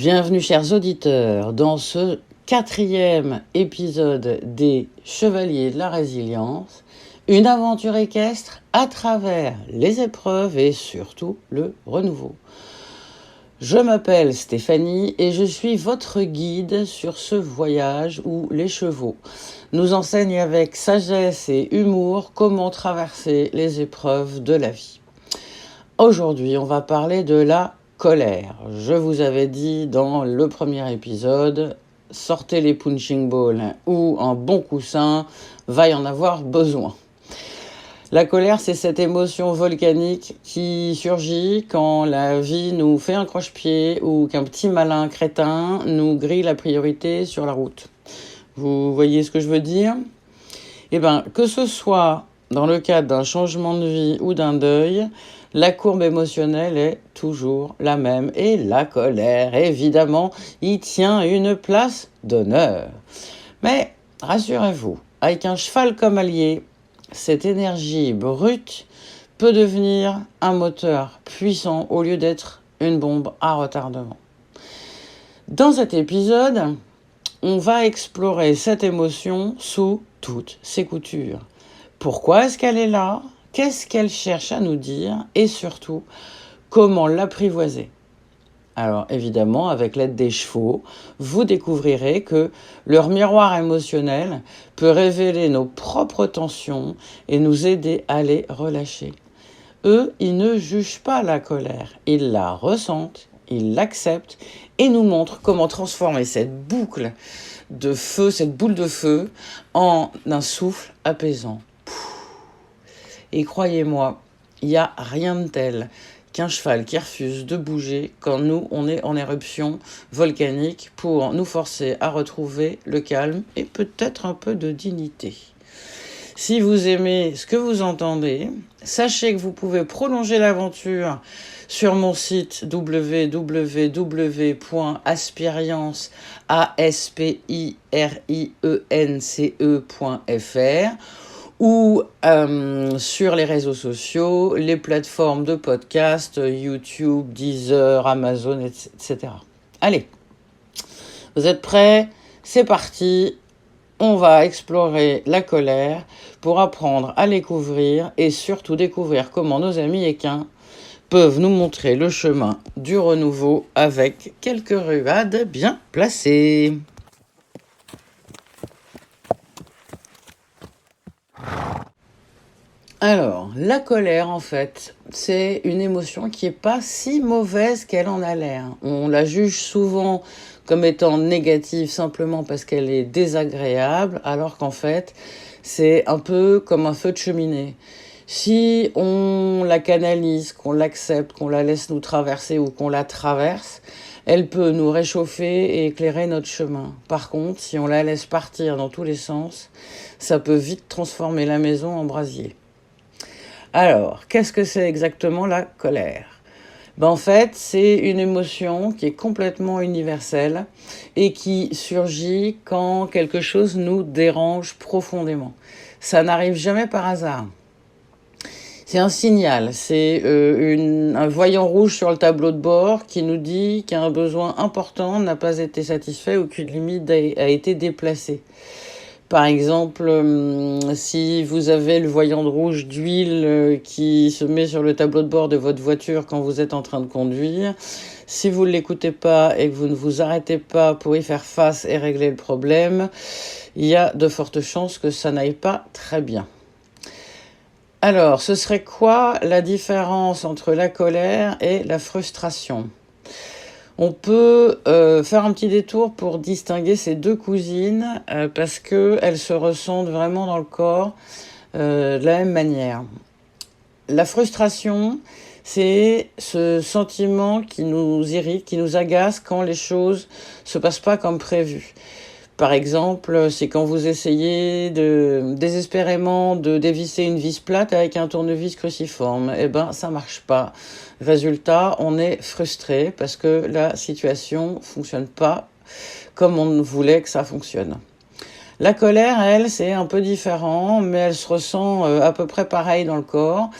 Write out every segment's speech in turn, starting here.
Bienvenue chers auditeurs dans ce 4e épisode des Chevaliers de la Résilience, une aventure équestre à travers les épreuves et surtout le renouveau. Je m'appelle Stéphanie et je suis votre guide sur ce voyage où les chevaux nous enseignent avec sagesse et humour comment traverser les épreuves de la vie. Aujourd'hui, on va parler de la colère. Je vous avais dit dans le premier épisode, sortez les punching balls ou un bon coussin, va y en avoir besoin. La colère, c'est cette émotion volcanique qui surgit quand la vie nous fait un croche-pied ou qu'un petit malin crétin nous grille la priorité sur la route. Vous voyez ce que je veux dire ? Eh bien, que ce soit dans le cadre d'un changement de vie ou d'un deuil, la courbe émotionnelle est toujours la même. Et la colère, évidemment, y tient une place d'honneur. Mais rassurez-vous, avec un cheval comme allié, cette énergie brute peut devenir un moteur puissant au lieu d'être une bombe à retardement. Dans cet épisode, on va explorer cette émotion sous toutes ses coutures. Pourquoi est-ce qu'elle est là ? Qu'est-ce qu'elle cherche à nous dire ? Et surtout, comment l'apprivoiser ? Alors évidemment, avec l'aide des chevaux, vous découvrirez que leur miroir émotionnel peut révéler nos propres tensions et nous aider à les relâcher. Eux, ils ne jugent pas la colère, ils la ressentent, ils l'acceptent et nous montrent comment transformer cette boucle de feu, cette boule de feu, en un souffle apaisant. Et croyez-moi, il n'y a rien de tel qu'un cheval qui refuse de bouger quand nous, on est en éruption volcanique pour nous forcer à retrouver le calme et peut-être un peu de dignité. Si vous aimez ce que vous entendez, sachez que vous pouvez prolonger l'aventure sur mon site www.aspirience.fr ou sur les réseaux sociaux, les plateformes de podcast, YouTube, Deezer, Amazon, etc. Allez, vous êtes prêts ? C'est parti. On va explorer la colère pour apprendre à les couvrir et surtout découvrir comment nos amis équins peuvent nous montrer le chemin du renouveau avec quelques ruades bien placées. Alors, la colère, en fait, c'est une émotion qui n'est pas si mauvaise qu'elle en a l'air. On la juge souvent comme étant négative simplement parce qu'elle est désagréable, alors qu'en fait, c'est un peu comme un feu de cheminée. Si on la canalise, qu'on l'accepte, qu'on la laisse nous traverser ou qu'on la traverse, elle peut nous réchauffer et éclairer notre chemin. Par contre, si on la laisse partir dans tous les sens, ça peut vite transformer la maison en brasier. Alors, qu'est-ce que c'est exactement la colère ? En fait, c'est une émotion qui est complètement universelle et qui surgit quand quelque chose nous dérange profondément. Ça n'arrive jamais par hasard. C'est un signal, c'est un voyant rouge sur le tableau de bord qui nous dit qu'un besoin important n'a pas été satisfait ou qu'une limite a été déplacée. Par exemple, si vous avez le voyant de rouge d'huile qui se met sur le tableau de bord de votre voiture quand vous êtes en train de conduire, si vous ne l'écoutez pas et que vous ne vous arrêtez pas pour y faire face et régler le problème, il y a de fortes chances que ça n'aille pas très bien. Alors, ce serait quoi la différence entre la colère et la frustration ? On peut faire un petit détour pour distinguer ces deux cousines parce qu'elles se ressentent vraiment dans le corps de la même manière. La frustration, c'est ce sentiment qui nous irrite, qui nous agace quand les choses ne se passent pas comme prévu. Par exemple, c'est quand vous essayez désespérément de dévisser une vis plate avec un tournevis cruciforme. Eh ben, ça marche pas. Résultat, on est frustré parce que la situation fonctionne pas comme on voulait que ça fonctionne. La colère, elle, c'est un peu différent, mais elle se ressent à peu près pareil dans le corps.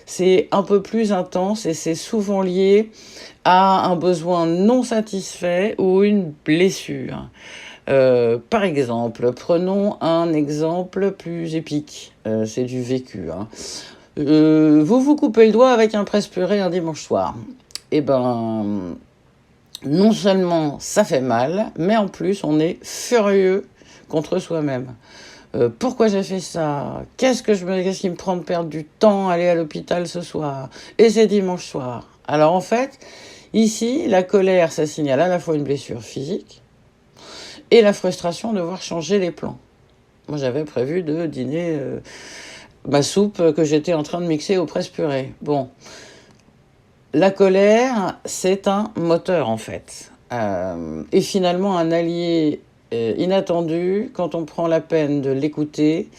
c'est un peu plus intense et c'est souvent lié à un besoin non satisfait ou une blessure. Par exemple, prenons un exemple plus épique, c'est du vécu, hein. Vous vous coupez le doigt avec un presse-purée un dimanche soir. Eh ben, non seulement ça fait mal, mais en plus on est furieux contre soi-même. Pourquoi j'ai fait ça? Qu'est-ce qui me prend de perdre du temps à aller à l'hôpital ce soir? Et c'est dimanche soir. Alors en fait, ici, la colère, ça signale à la fois une blessure physique et la frustration de devoir changer les plans. Moi, j'avais prévu de dîner ma soupe que j'étais en train de mixer au presse-purée. Bon, la colère, c'est un moteur en fait. Et finalement un allié inattendu, quand on prend la peine de l'écouter,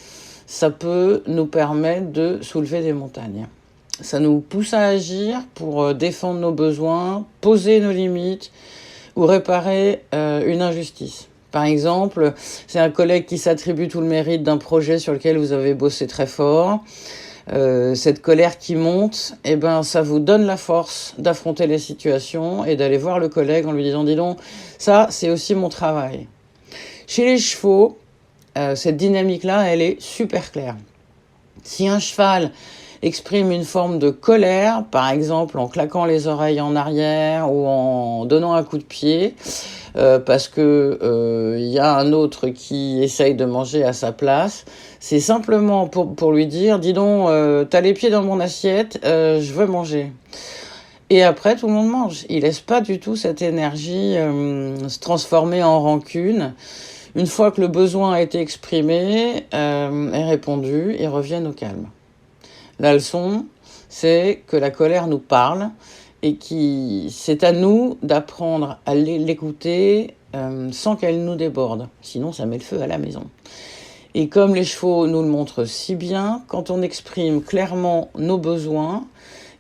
ça peut nous permettre de soulever des montagnes. Ça nous pousse à agir pour défendre nos besoins, poser nos limites ou réparer une injustice. Par exemple, c'est un collègue qui s'attribue tout le mérite d'un projet sur lequel vous avez bossé très fort. Cette colère qui monte, eh ben, ça vous donne la force d'affronter les situations et d'aller voir le collègue en lui disant « Dis donc, ça, c'est aussi mon travail ». Chez les chevaux, cette dynamique-là, elle est super claire. Si un cheval exprime une forme de colère, par exemple en claquant les oreilles en arrière ou en donnant un coup de pied, parce que y a un autre qui essaye de manger à sa place, c'est simplement pour lui dire « Dis donc, t'as les pieds dans mon assiette, je veux manger ». Et après, tout le monde mange. Il laisse pas du tout cette énergie se transformer en rancune. Une fois que le besoin a été exprimé et répondu, ils reviennent au calme. La leçon, c'est que la colère nous parle et c'est à nous d'apprendre à l'écouter sans qu'elle nous déborde. Sinon, ça met le feu à la maison. Et comme les chevaux nous le montrent si bien, quand on exprime clairement nos besoins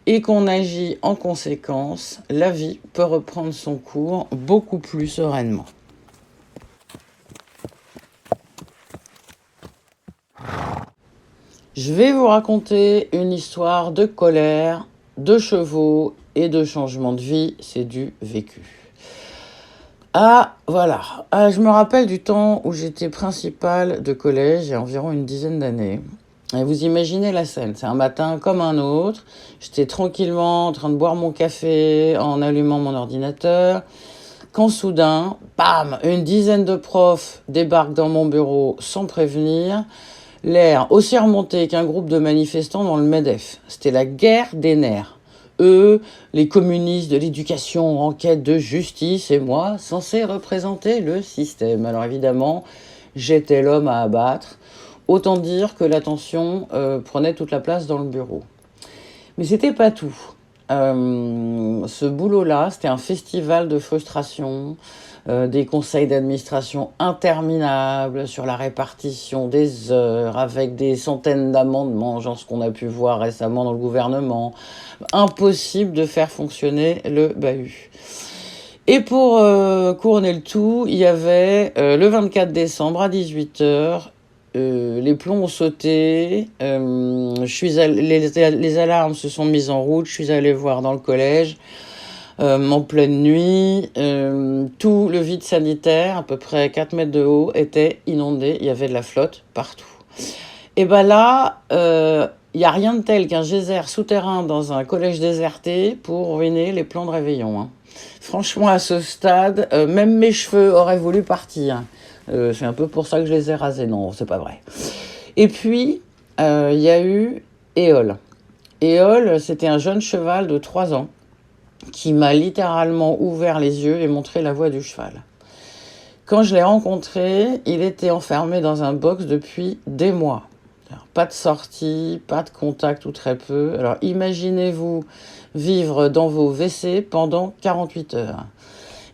et qu'on agit en conséquence, la vie peut reprendre son cours beaucoup plus sereinement. Je vais vous raconter une histoire de colère, de chevaux et de changement de vie. C'est du vécu. Voilà. Je me rappelle du temps où j'étais principale de collège, il y a environ une dizaine d'années. Et vous imaginez la scène, c'est un matin comme un autre. J'étais tranquillement en train de boire mon café en allumant mon ordinateur. Quand soudain, bam, une dizaine de profs débarquent dans mon bureau sans prévenir. L'air aussi remonté qu'un groupe de manifestants dans le MEDEF. C'était la guerre des nerfs. Eux, les communistes de l'éducation en quête de justice, et moi, censé représenter le système. Alors évidemment, j'étais l'homme à abattre. Autant dire que l'attention prenait toute la place dans le bureau. Mais c'était pas tout. Ce boulot-là, c'était un festival de frustration, des conseils d'administration interminables sur la répartition des heures, avec des centaines d'amendements, genre ce qu'on a pu voir récemment dans le gouvernement. Impossible de faire fonctionner le bahut. Et pour couronner le tout, il y avait le 24 décembre à 18h, les plombs ont sauté, les alarmes se sont mises en route, je suis allée voir dans le collège, en pleine nuit, tout le vide sanitaire, à peu près 4 mètres de haut, était inondé, il y avait de la flotte partout. Et ben là, il n'y a rien de tel qu'un geyser souterrain dans un collège déserté pour ruiner les plans de réveillon, hein. Franchement, à ce stade, même mes cheveux auraient voulu partir. C'est un peu pour ça que je les ai rasés. Non, c'est pas vrai. Et puis, il y a eu Éole. Éole, c'était un jeune cheval de 3 ans qui m'a littéralement ouvert les yeux et montré la voie du cheval. Quand je l'ai rencontré, il était enfermé dans un box depuis des mois. Alors, pas de sortie, pas de contact ou très peu. Alors imaginez-vous vivre dans vos WC pendant 48 heures.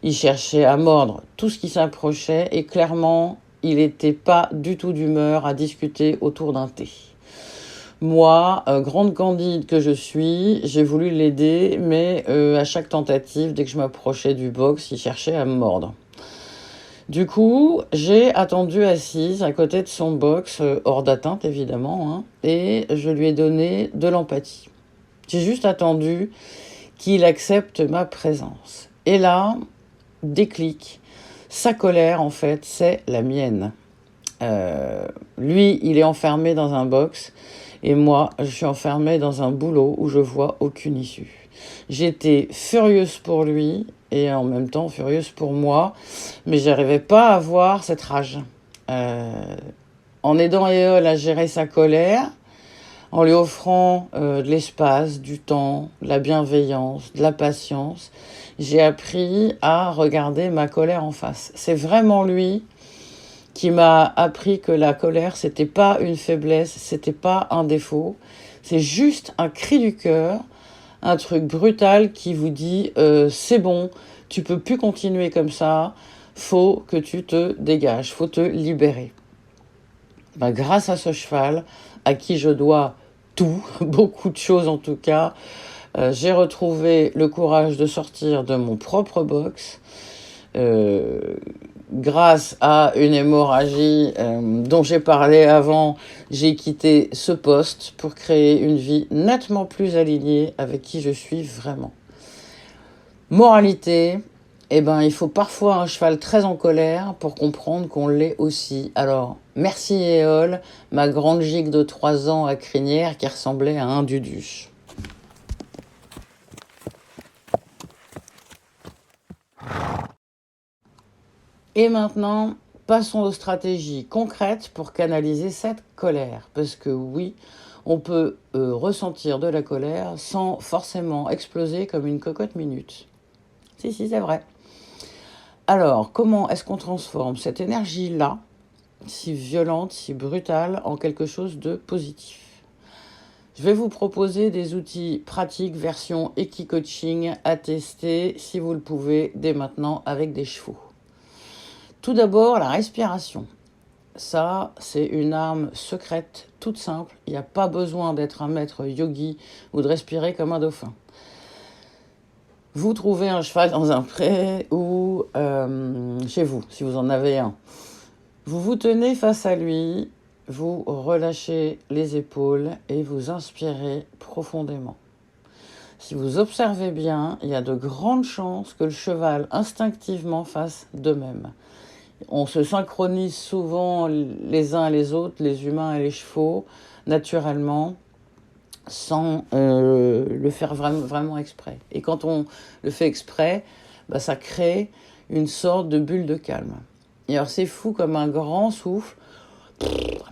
Il cherchait à mordre tout ce qui s'approchait et clairement, il n'était pas du tout d'humeur à discuter autour d'un thé. Moi, grande candide que je suis, j'ai voulu l'aider, mais à chaque tentative, dès que je m'approchais du box, il cherchait à me mordre. Du coup, j'ai attendu assise à côté de son box, hors d'atteinte évidemment, hein, et je lui ai donné de l'empathie. J'ai juste attendu qu'il accepte ma présence. Et là, déclic, sa colère, en fait, c'est la mienne. Lui, il est enfermé dans un box et moi, je suis enfermée dans un boulot où je vois aucune issue. J'étais furieuse pour lui et en même temps furieuse pour moi, mais j'arrivais pas à voir cette rage. En aidant Éole à gérer sa colère, en lui offrant de l'espace, du temps, de la bienveillance, de la patience, j'ai appris à regarder ma colère en face. C'est vraiment lui qui m'a appris que la colère, c'était pas une faiblesse, c'était pas un défaut, c'est juste un cri du cœur, un truc brutal qui vous dit c'est bon, tu peux plus continuer comme ça, faut que tu te dégages, faut te libérer. Ben, grâce à ce cheval, à qui je dois tout, beaucoup de choses en tout cas, j'ai retrouvé le courage de sortir de mon propre box. Grâce à une hémorragie dont j'ai parlé avant, j'ai quitté ce poste pour créer une vie nettement plus alignée avec qui je suis vraiment. Moralité, eh ben, il faut parfois un cheval très en colère pour comprendre qu'on l'est aussi. Alors, merci Éole, ma grande gigue de 3 ans à crinière qui ressemblait à un duduche. Et maintenant, passons aux stratégies concrètes pour canaliser cette colère. Parce que oui, on peut ressentir de la colère sans forcément exploser comme une cocotte minute. Si, c'est vrai. Alors, comment est-ce qu'on transforme cette énergie-là, si violente, si brutale, en quelque chose de positif? Je vais vous proposer des outils pratiques version Equi-Coaching à tester, si vous le pouvez, dès maintenant avec des chevaux. Tout d'abord, la respiration. Ça, c'est une arme secrète, toute simple. Il n'y a pas besoin d'être un maître yogi ou de respirer comme un dauphin. Vous trouvez un cheval dans un pré ou chez vous, si vous en avez un. Vous vous tenez face à lui, vous relâchez les épaules et vous inspirez profondément. Si vous observez bien, il y a de grandes chances que le cheval instinctivement fasse de même. On se synchronise souvent les uns et les autres, les humains et les chevaux, naturellement, sans le faire vraiment exprès. Et quand on le fait exprès, bah, ça crée une sorte de bulle de calme. Et alors c'est fou comme un grand souffle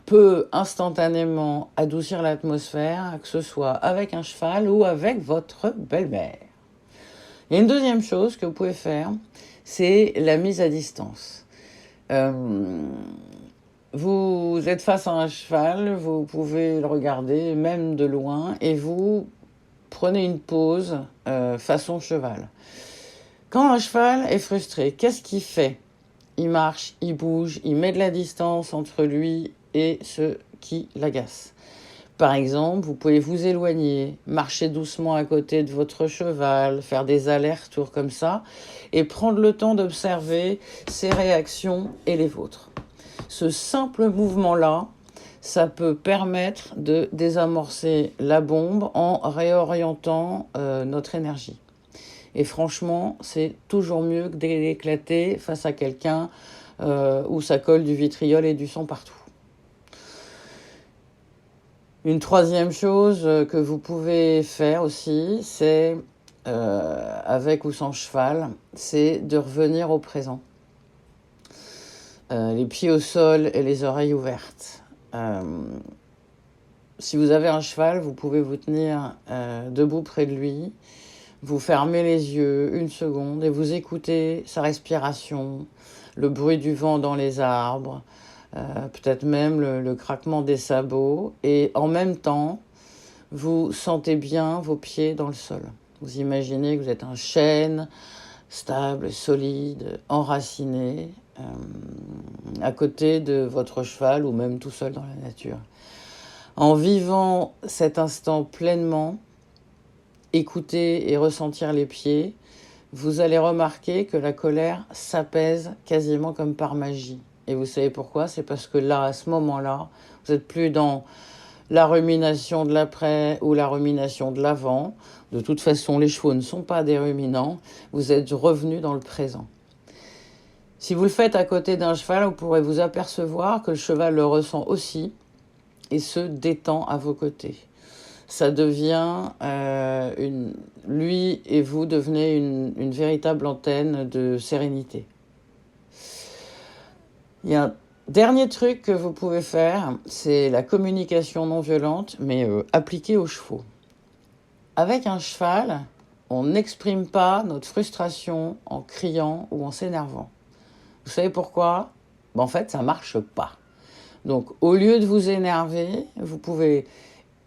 peut instantanément adoucir l'atmosphère, que ce soit avec un cheval ou avec votre belle-mère. Il y a une deuxième chose que vous pouvez faire, c'est la mise à distance. Vous êtes face à un cheval, vous pouvez le regarder même de loin et vous prenez une pause façon cheval. Quand un cheval est frustré, qu'est-ce qu'il fait? Il marche, il bouge, il met de la distance entre lui et ceux qui l'agacent. Par exemple, vous pouvez vous éloigner, marcher doucement à côté de votre cheval, faire des allers-retours comme ça, et prendre le temps d'observer ses réactions et les vôtres. Ce simple mouvement-là, ça peut permettre de désamorcer la bombe en réorientant notre énergie. Et franchement, c'est toujours mieux que d'éclater face à quelqu'un où ça colle du vitriol et du sang partout. Une troisième chose que vous pouvez faire aussi, c'est, avec ou sans cheval, c'est de revenir au présent. Les pieds au sol et les oreilles ouvertes. Si vous avez un cheval, vous pouvez vous tenir debout près de lui, vous fermez les yeux 1 seconde et vous écoutez sa respiration, le bruit du vent dans les arbres, peut-être même le craquement des sabots. Et en même temps, vous sentez bien vos pieds dans le sol. Vous imaginez que vous êtes un chêne stable, solide, enraciné, à côté de votre cheval ou même tout seul dans la nature. En vivant cet instant pleinement, écouter et ressentir les pieds, vous allez remarquer que la colère s'apaise quasiment comme par magie. Et vous savez pourquoi? C'est parce que là, à ce moment-là, vous n'êtes plus dans la rumination de l'après ou la rumination de l'avant. De toute façon, les chevaux ne sont pas des ruminants. Vous êtes revenu dans le présent. Si vous le faites à côté d'un cheval, vous pourrez vous apercevoir que le cheval le ressent aussi et se détend à vos côtés. Ça devient, lui et vous devenez une véritable antenne de sérénité. Il y a un dernier truc que vous pouvez faire, c'est la communication non violente, mais appliquée aux chevaux. Avec un cheval, on n'exprime pas notre frustration en criant ou en s'énervant. Vous savez pourquoi ? En fait, ça ne marche pas. Donc, au lieu de vous énerver, vous pouvez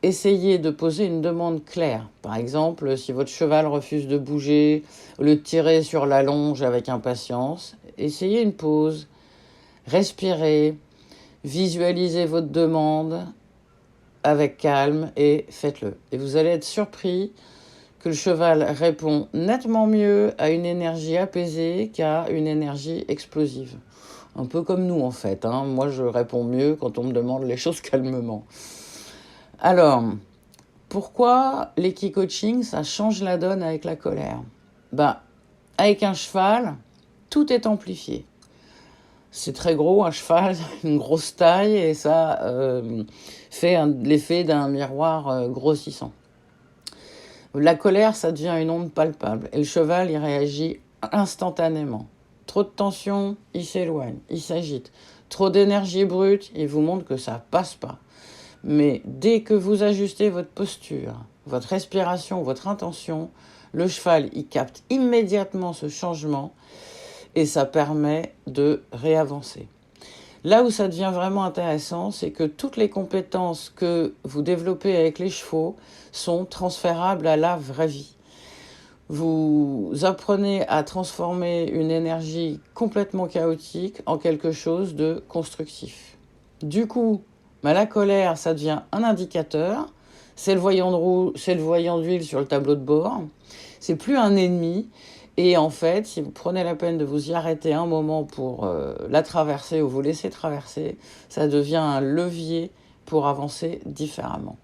essayer de poser une demande claire. Par exemple, si votre cheval refuse de bouger, au lieu de tirer sur la longe avec impatience, essayez une pause, respirez, visualisez votre demande avec calme et faites-le. Et vous allez être surpris que le cheval répond nettement mieux à une énergie apaisée qu'à une énergie explosive. Un peu comme nous en fait. Moi je réponds mieux quand on me demande les choses calmement. Alors, pourquoi l'équi-coaching, ça change la donne avec la colère ? Avec un cheval, tout est amplifié. C'est très gros, un cheval, une grosse taille, et ça fait l'effet d'un miroir grossissant. La colère, ça devient une onde palpable, et le cheval, il réagit instantanément. Trop de tension, il s'éloigne, il s'agite. Trop d'énergie brute, il vous montre que ça passe pas. Mais dès que vous ajustez votre posture, votre respiration, votre intention, le cheval, il capte immédiatement ce changement et ça permet de réavancer. Là où ça devient vraiment intéressant, c'est que toutes les compétences que vous développez avec les chevaux sont transférables à la vraie vie. Vous apprenez à transformer une énergie complètement chaotique en quelque chose de constructif. Du coup, la colère, ça devient un indicateur. C'est le voyant d'huile sur le tableau de bord. C'est plus un ennemi. Et en fait, si vous prenez la peine de vous y arrêter un moment pour la traverser ou vous laisser traverser, ça devient un levier pour avancer différemment.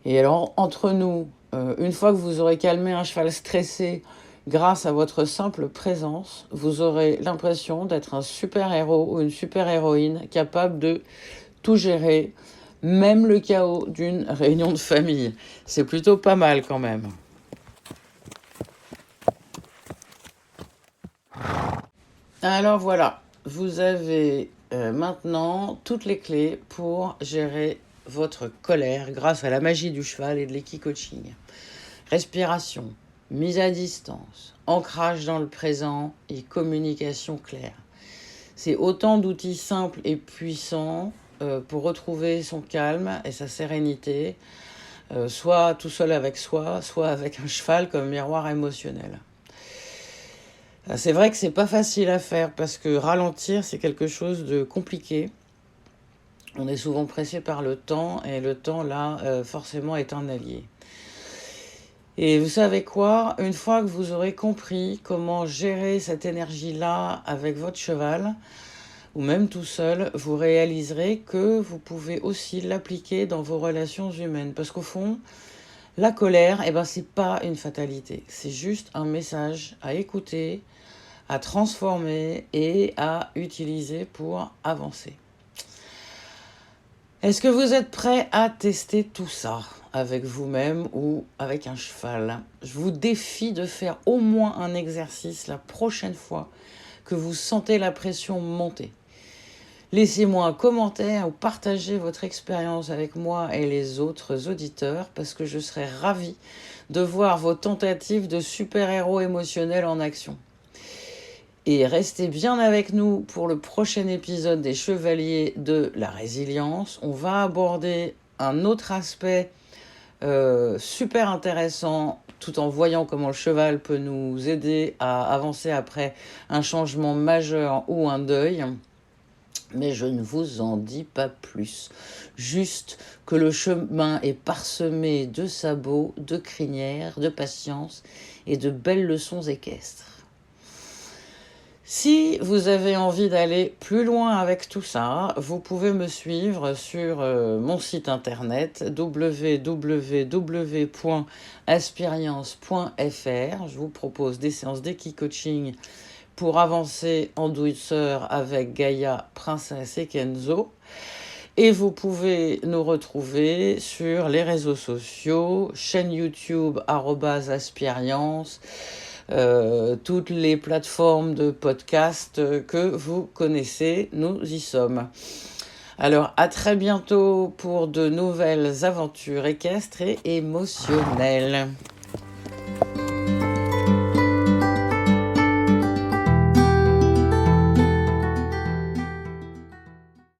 Et alors, entre nous, une fois que vous aurez calmé un cheval stressé, grâce à votre simple présence, vous aurez l'impression d'être un super-héros ou une super-héroïne capable de tout gérer, même le chaos d'une réunion de famille. C'est plutôt pas mal quand même. Alors voilà, vous avez maintenant toutes les clés pour gérer votre colère grâce à la magie du cheval et de l'équi-coaching. Respiration, mise à distance, ancrage dans le présent et communication claire. C'est autant d'outils simples et puissants pour retrouver son calme et sa sérénité, soit tout seul avec soi, soit avec un cheval comme miroir émotionnel. C'est vrai que c'est pas facile à faire parce que ralentir, c'est quelque chose de compliqué. On est souvent pressé par le temps et le temps, là, forcément, est un allié. Et vous savez quoi ? Une fois que vous aurez compris comment gérer cette énergie-là avec votre cheval, ou même tout seul, vous réaliserez que vous pouvez aussi l'appliquer dans vos relations humaines. Parce qu'au fond, la colère, c'est pas une fatalité. C'est juste un message à écouter, à transformer et à utiliser pour avancer. Est-ce que vous êtes prêt à tester tout ça avec vous-même ou avec un cheval ? Je vous défie de faire au moins un exercice la prochaine fois que vous sentez la pression monter. Laissez-moi un commentaire ou partagez votre expérience avec moi et les autres auditeurs parce que je serais ravie de voir vos tentatives de super-héros émotionnels en action. Et restez bien avec nous pour le prochain épisode des Chevaliers de la Résilience. On va aborder un autre aspect super intéressant tout en voyant comment le cheval peut nous aider à avancer après un changement majeur ou un deuil. Mais je ne vous en dis pas plus. Juste que le chemin est parsemé de sabots, de crinières, de patience et de belles leçons équestres. Si vous avez envie d'aller plus loin avec tout ça, vous pouvez me suivre sur mon site internet www.aspirience.fr. Je vous propose des séances d'Eki-Coaching pour avancer en douceur avec Gaïa, Princesse et Kenzo. Et vous pouvez nous retrouver sur les réseaux sociaux, chaîne YouTube @aspirience, toutes les plateformes de podcast que vous connaissez, nous y sommes. Alors à très bientôt pour de nouvelles aventures équestres et émotionnelles.